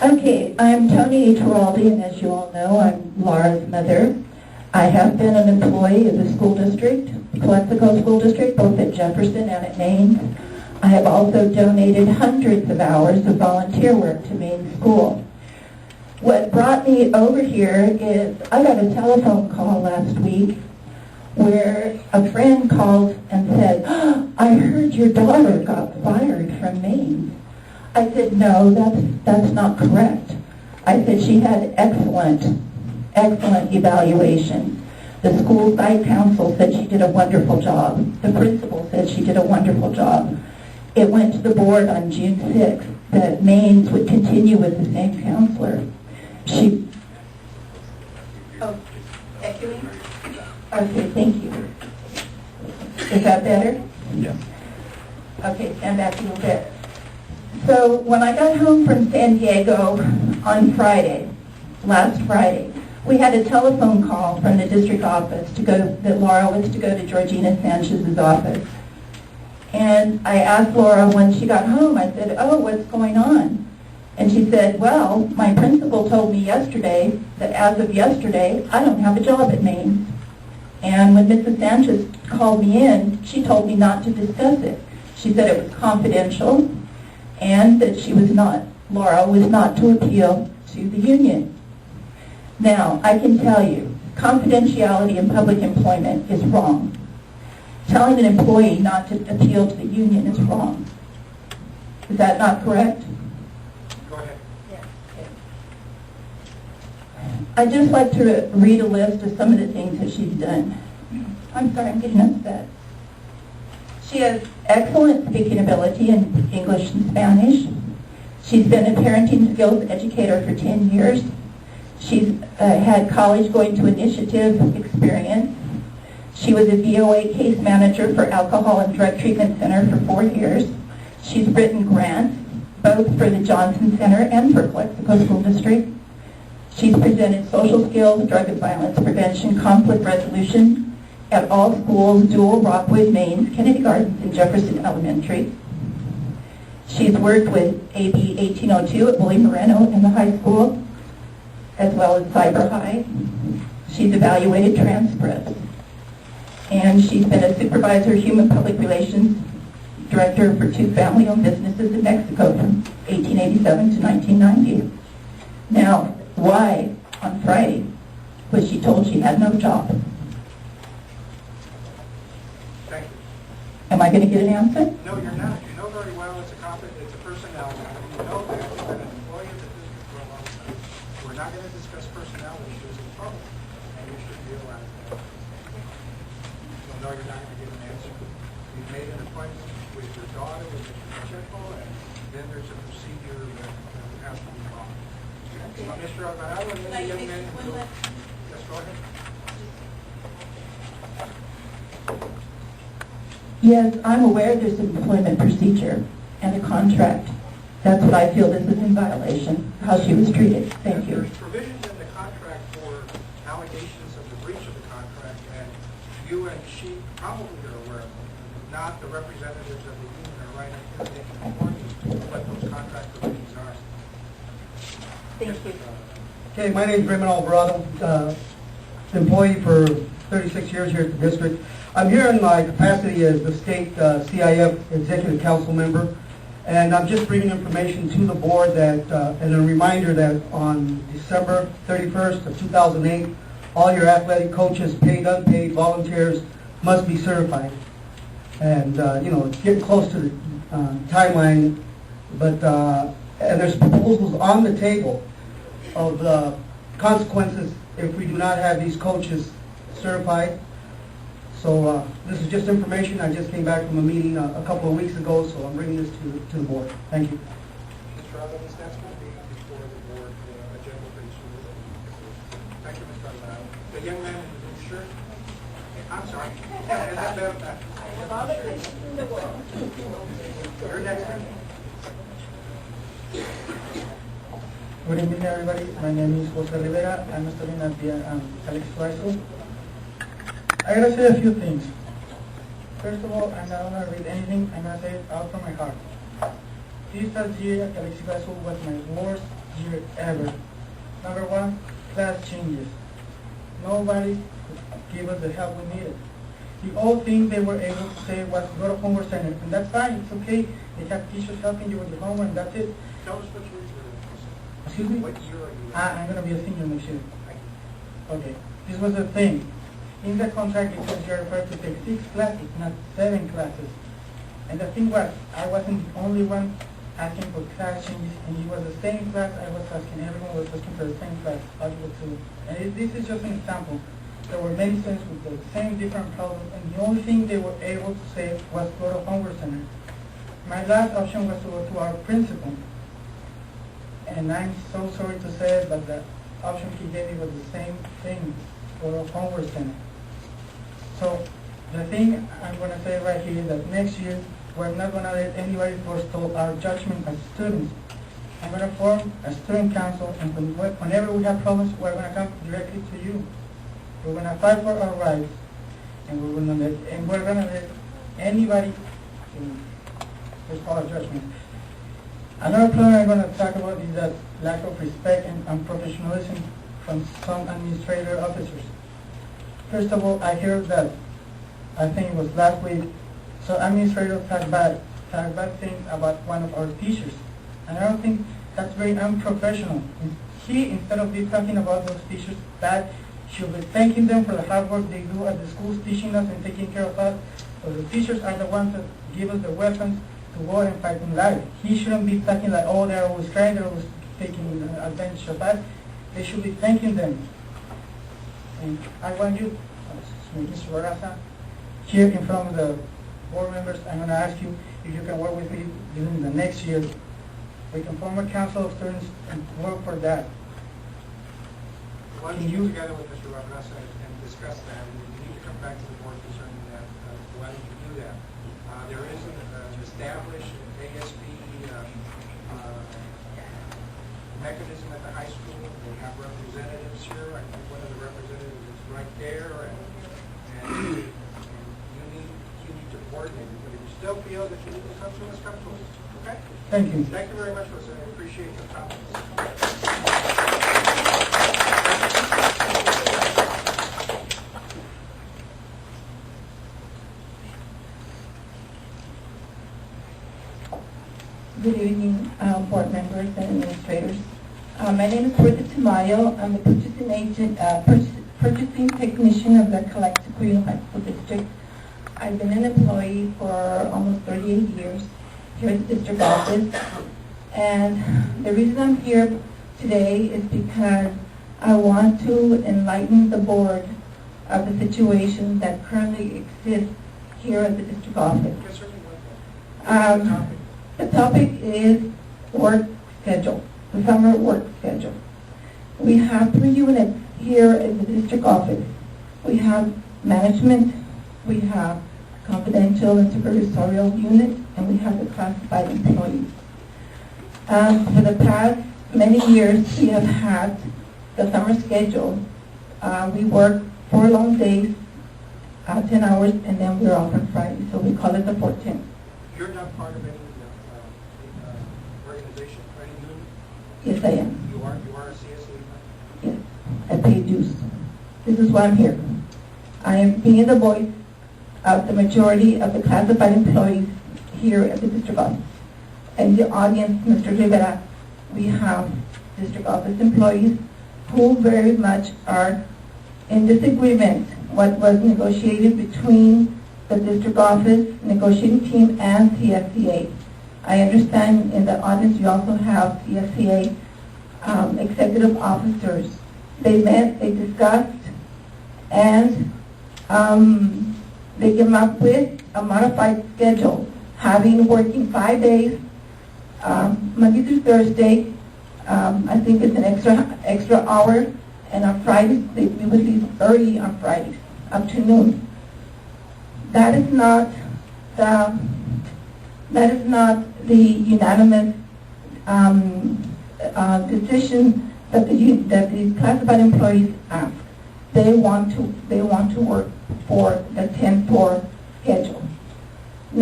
Okay, I'm Tony Teraldi, and as you all know, I'm Laura's mother. I have been an employee of the school district, the Calexico School District, both at Jefferson and at Maine. I have also donated hundreds of hours of volunteer work to Maine School. What brought me over here is I got a telephone call last week where a friend called and said, "Oh, I heard your daughter got fired from Maine." I said, "No, that's not correct." I said she had excellent evaluation. The school site council said she did a wonderful job. The principal said she did a wonderful job. It went to the board on June 6th that Maine's would continue with the same counselor. Echoing? Okay, thank you. Is that better? Yeah. Okay, stand back a little bit. So when I got home from San Diego on last Friday, we had a telephone call from the district office that Laura was to go to Georgina Sanchez's office. And I asked Laura when she got home, I said, "Oh, what's going on?" And she said, "Well, my principal told me yesterday that as of yesterday, I don't have a job at Maine. And when Mrs. Sanchez called me in, she told me not to discuss it. She said it was confidential and that Laura was not to appeal to the union." Now, I can tell you, confidentiality in public employment is wrong. Telling an employee not to appeal to the union is wrong. Is that not correct? Go ahead. Yeah. I'd just like to read a list of some of the things that she's done. I'm sorry, I'm getting upset. She has excellent speaking ability in English and Spanish. She's been a parenting skills educator for 10 years. She's had college going to initiative experience. She was a VOA case manager for Alcohol and Drug Treatment Center for 4 years. She's written grants, both for the Johnson Center and for Calexico School District. She's presented social skills, drug and violence prevention, conflict resolution at all schools, Dual, Rockwood, Maine, Kennedy Gardens, and Jefferson Elementary. She's worked with AB 1802 at Willie Moreno in the high school, as well as Cyber High. She's evaluated transcripts. And she's been a supervisor, human public relations director for 2 family-owned businesses in Mexico from 1887 to 1990. Now, why on Friday was she told she had no job? Thank you. Am I going to get an answer? No, you're not. You know very well it's a personnel matter. You know that. You've been an employee of the district for a long time. We're not going to discuss personnel issues in public, and you should realize that. So no, you're not going to get an answer. We've made an appointment with your daughter, with Mr. Pacheco, and then there's a procedure that has to be followed. Mr. Alvarado, and then the young man will... Yes, go ahead. Yes, I'm aware there's an employment procedure and a contract. That's what I feel this is in violation, how she was treated. Thank you. There's provisions in the contract for allegations of the breach of the contract, and you and she probably are aware of them. Not the representatives of the union are right up here. They can inform you what those contract provisions are. Thank you. Okay, my name is Raymond Alvarado, employee for 36 years here at the district. I'm here in my capacity as the state CIF executive council member, and I'm just bringing information to the board that, and a reminder that on December 31st of 2008, all your athletic coaches, paid, unpaid, volunteers, must be certified. And, it's getting close to the timeline, but, and there's proposals on the table of the consequences if we do not have these coaches certified. So this is just information. I just came back from a meeting a couple of weeks ago, so I'm bringing this to the board. Thank you. Mr. Evans, that's going to be before the board agenda pretty soon. Thank you, Mr. Alvarado. The young man in the blue shirt. I'm sorry. You're next. Good evening, everybody. My name is Jose Rivera. I'm studying at the Calexico High School. I gotta say a few things. First of all, I'm not gonna read anything. I'm gonna say it out from my heart. This past year at Calexico was my worst year ever. Number one, class changes. Nobody could give us the help we needed. The only thing they were able to say was go to homework center, and that's fine, it's okay. They have teachers helping you with your homework, and that's it. Tell us what year you're in. Excuse me? What year are you in? I'm going to be a senior next year. Okay, this was the thing. In the contract, it says you're required to take 6 classes, not 7 classes. And the thing was, I wasn't the only one asking for class changes, and it was the same class I was asking. Everyone was asking for the same class, Algebra 2. And this is just an example. There were many students with the same different problems, and the only thing they were able to say was go to homework center. My last option was to go to our principal. And I'm so sorry to say it, but the option he gave me was the same thing, go to homework center. So the thing I'm going to say right here is that next year, we're not going to let anybody forestall our judgment as students. I'm going to form a student council, and whenever we have problems, we're going to come directly to you. We're going to fight for our rights, and we're going to let anybody forestall our judgment. Another problem I'm going to talk about is that lack of respect and professionalism from some administrator officers. First of all, I heard that, I think it was last week, so administrators talked bad things about one of our teachers. And I don't think that's very unprofessional. He, instead of talking about those teachers bad, should be thanking them for the hard work they do at the schools, teaching us and taking care of us. So the teachers are the ones that give us the weapons to go and fight in life. He shouldn't be talking like, oh, they're always crying, they're always taking advantage of us. They should be thanking them. And I want you, Mr. Barraza, here in front of the board members, I'm going to ask you if you can work with me during the next year. We can form a council of students and work for that. Why don't you get together with Mr. Barraza and discuss that? We need to come back to the board concerning that. Why don't you do that? There is an established ASB mechanism at the high school. They have representatives here. I think one of the representatives is right there, and you need to coordinate. But if you still feel that you need to come to us, come to us. Okay? Thank you. Thank you very much, Jose. I appreciate your comments. Good evening, board members and administrators. My name is Bertha Tamayo. I'm the purchasing agent, purchasing technician of the Calexico High School District. I've been an employee for almost 38 years here at the district office. And the reason I'm here today is because I want to enlighten the board of the situation that currently exists here at the district office. Yes, sir. The topic is work schedule, the summer work schedule. We have 3 units here at the district office. We have management, we have confidential and supervisorial unit, and we have the classified employees. For the past many years, we have had the summer schedule. We work 4 long days, 10 hours, and then we're off on Friday, so we call it the 14th. You're not part of any organization, any union? Yes, I am. You are a CSE member? Yes, I pay dues. This is why I'm here. I am being the voice of the majority of the classified employees here at the district office. And the audience, Mr. Rivera, we have district office employees who very much are in disagreement what was negotiated between the district office negotiating team and CSCA. I understand in the audience you also have CSCA executive officers. They met, they discussed, and they came up with a modified schedule, having working 5 days, Monday through Thursday. I think it's an extra hour, and on Fridays we would leave early on Fridays, up to noon. That is not the unanimous decision that the classified employees ask. They want to work for the 10-4 schedule.